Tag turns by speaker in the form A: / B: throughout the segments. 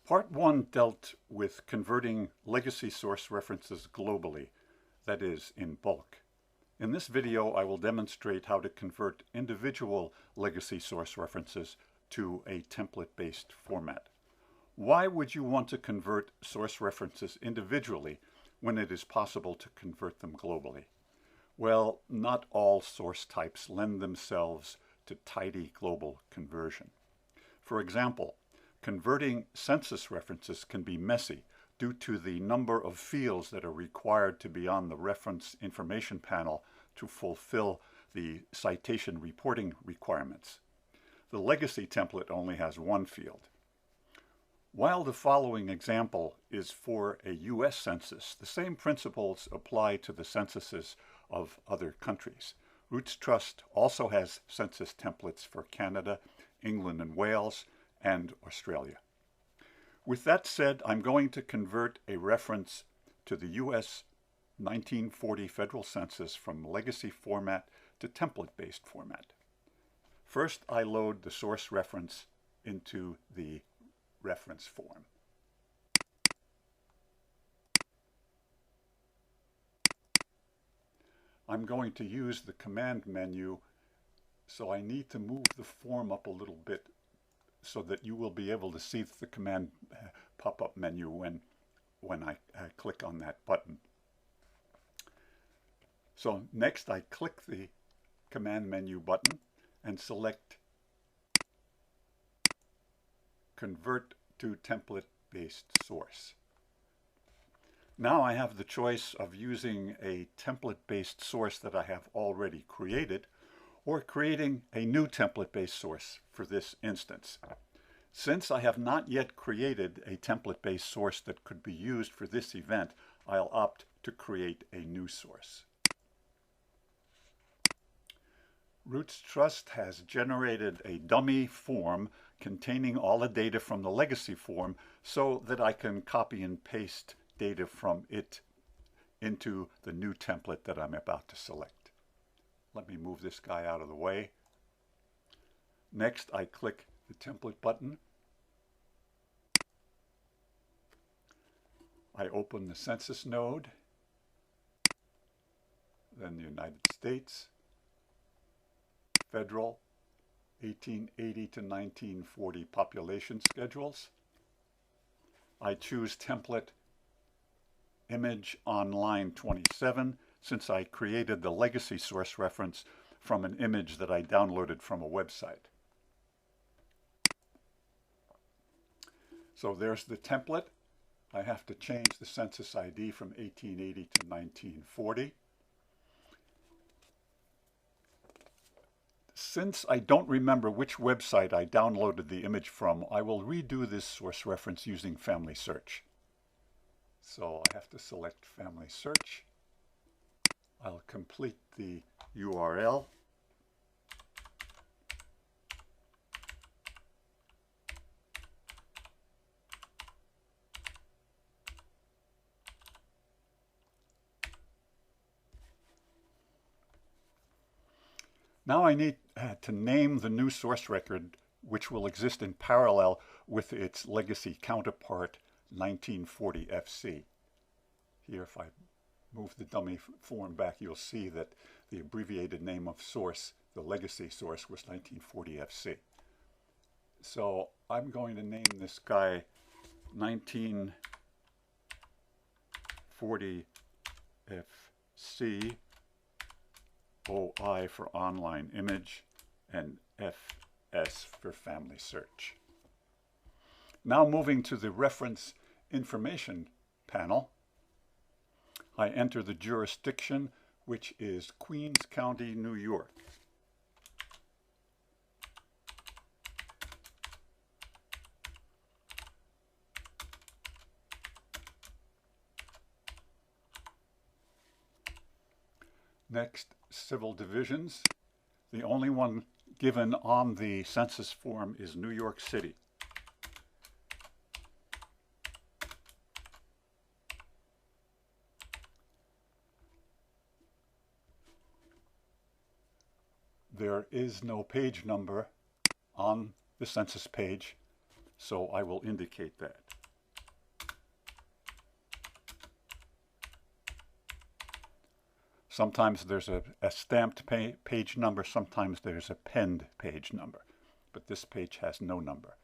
A: Part 1 dealt with converting legacy source references globally, that is, in bulk. In this video, I will demonstrate how to convert individual legacy source references to a template-based format. Why would you want to convert source references individually when it is possible to convert them globally? Well, not all source types lend themselves to tidy global conversion. For example, converting census references can be messy due to the number of fields that are required to be on the reference information panel to fulfill the citation reporting requirements. The legacy template only has one field. While the following example is for a U.S. census, the same principles apply to the censuses of other countries. rootsTrust also has census templates for Canada, England and Wales, and Australia. With that said, I'm going to convert a reference to the U.S. 1940 federal census from legacy format to template-based format. First, I load the source reference into the reference form. I'm going to use the command menu, so I need to move the form up a little bit so that you will be able to see the command pop-up menu when I click on that button. So next I click the command menu button and select Convert to Template-Based Source. Now I have the choice of using a template-based source that I have already created or creating a new template-based source for this instance. Since I have not yet created a template-based source that could be used for this event, I'll opt to create a new source. rootsTrust has generated a dummy form containing all the data from the legacy form so that I can copy and paste data from it into the new template that I'm about to select. Let me move this guy out of the way. Next, I click the template button. I open the census node, then the United States, federal, 1880 to 1940 population schedules. I choose template image online 27 since I created the legacy source reference from an image that I downloaded from a website. So there's the template. I have to change the census ID from 1880 to 1940. Since I don't remember which website I downloaded the image from, I will redo this source reference using Family Search. So I have to select Family Search. I'll complete the URL. Now I need to name the new source record, which will exist in parallel with its legacy counterpart 1940 FC. Here, if I move the dummy form back, you'll see that the abbreviated name of source, the legacy source, was 1940 FC. So I'm going to name this guy 1940 FC. OI for online image, and FS for family search. Now moving to the reference information panel, I enter the jurisdiction, which is Queens County, New York. Next, civil divisions. The only one given on the census form is New York City. There is no page number on the census page, so I will indicate that. Sometimes there's a stamped page number, sometimes there's a penned page number, but this page has no number.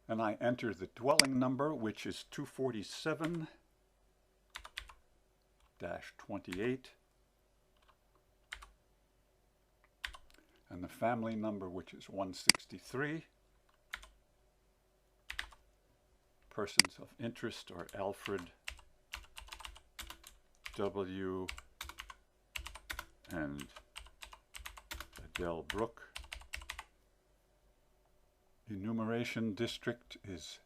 A: And I enter the dwelling number, which is 247-28, and the family number, which is 163. Persons of interest are Alfred W. and Adele Brooke. Enumeration district is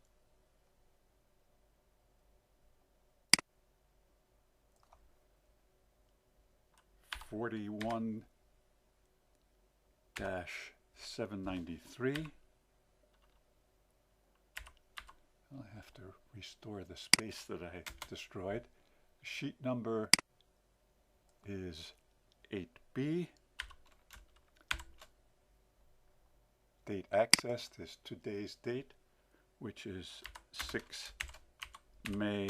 A: -793. I'll have to restore the space that I destroyed. Sheet number is 8B. Date accessed is today's date, which is 6 May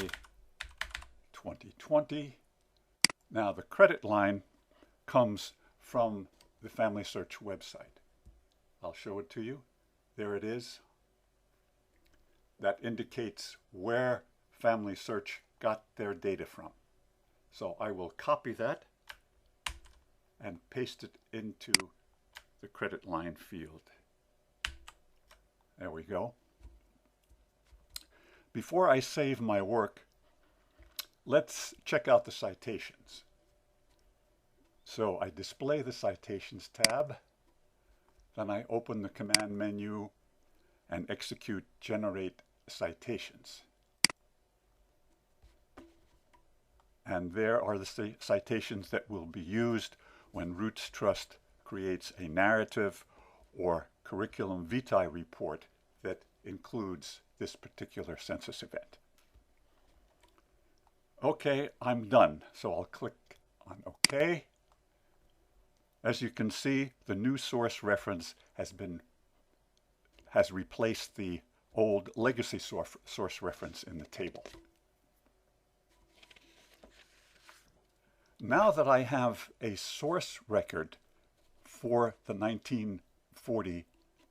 A: 2020. Now the credit line comes from the Family Search website. I'll show it to you. There it is. That indicates where Family Search got their data from. So I will copy that and paste it into the credit line field. There we go. Before I save my work, let's check out the citations. So I display the Citations tab, then I open the command menu and execute Generate Citations. And there are the citations that will be used when rootsTrust creates a narrative or curriculum vitae report that includes this particular census event. Okay, I'm done. So I'll click on OK. As you can see, the new source reference has replaced the old legacy source reference in the table. Now that I have a source record for the 1940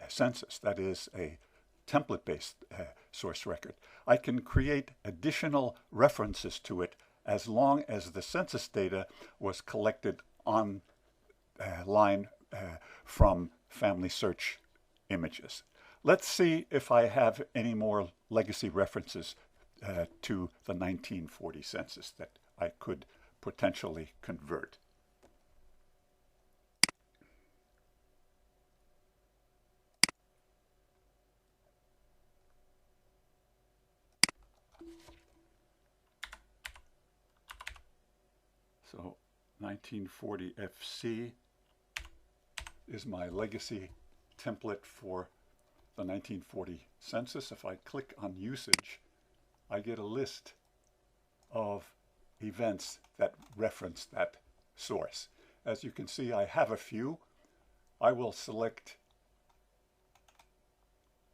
A: census, that is a template-based source record, I can create additional references to it as long as the census data was collected on line from Family Search images. Let's see if I have any more legacy references to the 1940 census that I could potentially convert. So 1940 FC is my legacy template for the 1940 census. If I click on usage, I get a list of events that reference that source. As you can see, I have a few. I will select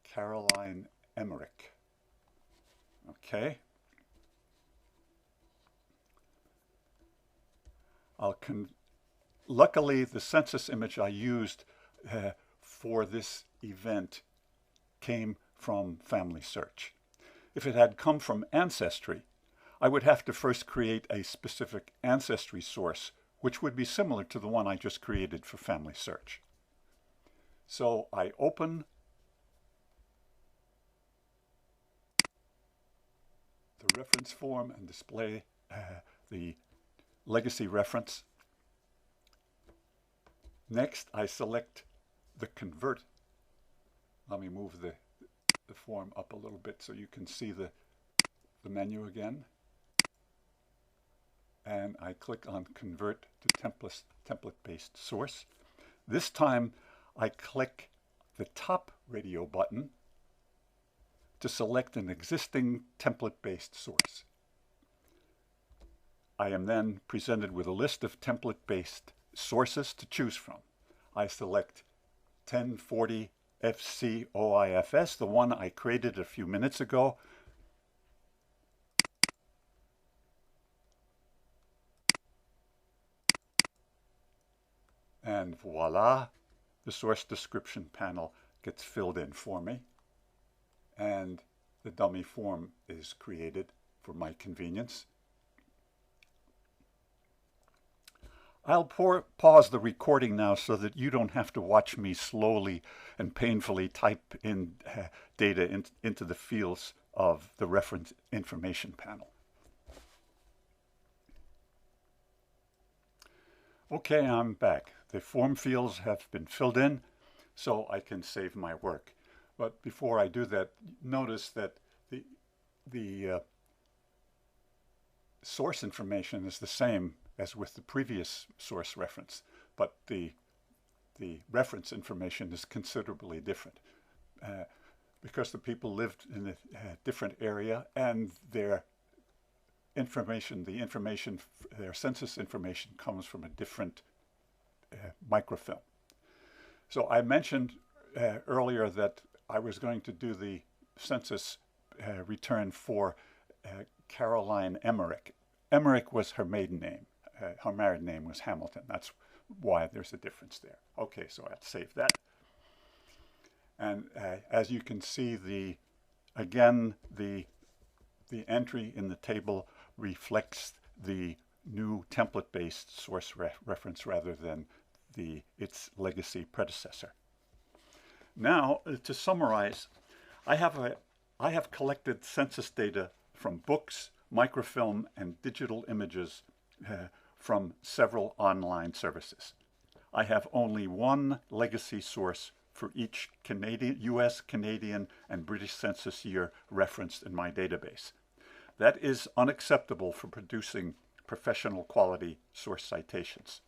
A: Caroline Emmerich. Okay. Luckily, the census image I used for this event came from Family Search. If it had come from Ancestry, I would have to first create a specific Ancestry source, which would be similar to the one I just created for Family Search. So I open the reference form and display the legacy reference. Next, I select the Convert. Let me move the form up a little bit so you can see the menu again. And I click on Convert to template-based source. This time, I click the top radio button to select an existing template-based source. I am then presented with a list of template-based sources to choose from. I select 1040 FC OIFS, the one I created a few minutes ago. And voila, the source description panel gets filled in for me, and the dummy form is created for my convenience. I'll pause the recording now so that you don't have to watch me slowly and painfully type in data into the fields of the reference information panel. Okay, I'm back. The form fields have been filled in, so I can save my work. But before I do that, notice that the source information is the same as with the previous source reference, but the reference information is considerably different because the people lived in a different area, and their information, their census information comes from a different microfilm. So I mentioned earlier that I was going to do the census return for Caroline Emmerich. Emmerich was her maiden name. Her married name was Hamilton. That's why there's a difference there. Okay, so I'll save that. And as you can see, again, the entry in the table reflects the new template-based source reference rather than its legacy predecessor. Now, to summarize, I have collected census data from books, microfilm, and digital images from several online services. I have only one legacy source for each US, Canadian, and British census year referenced in my database. That is unacceptable for producing professional quality source citations.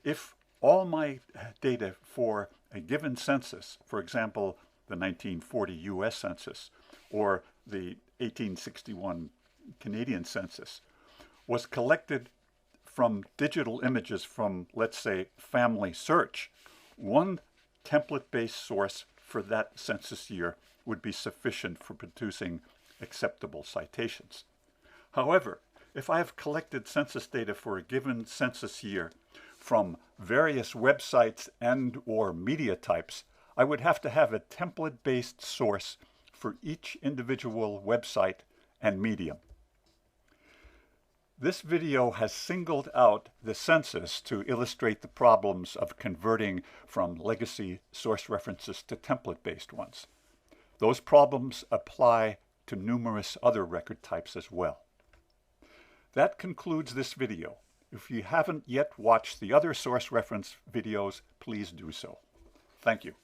A: If all my data for a given census, for example, the 1940 US Census or the 1861 Canadian Census, was collected from digital images from, let's say, Family Search, one template-based source for that census year would be sufficient for producing acceptable citations. However, if I have collected census data for a given census year from various websites and/or media types, I would have to have a template-based source for each individual website and medium. This video has singled out the census to illustrate the problems of converting from legacy source references to template-based ones. Those problems apply to numerous other record types as well. That concludes this video. If you haven't yet watched the other source reference videos, please do so. Thank you.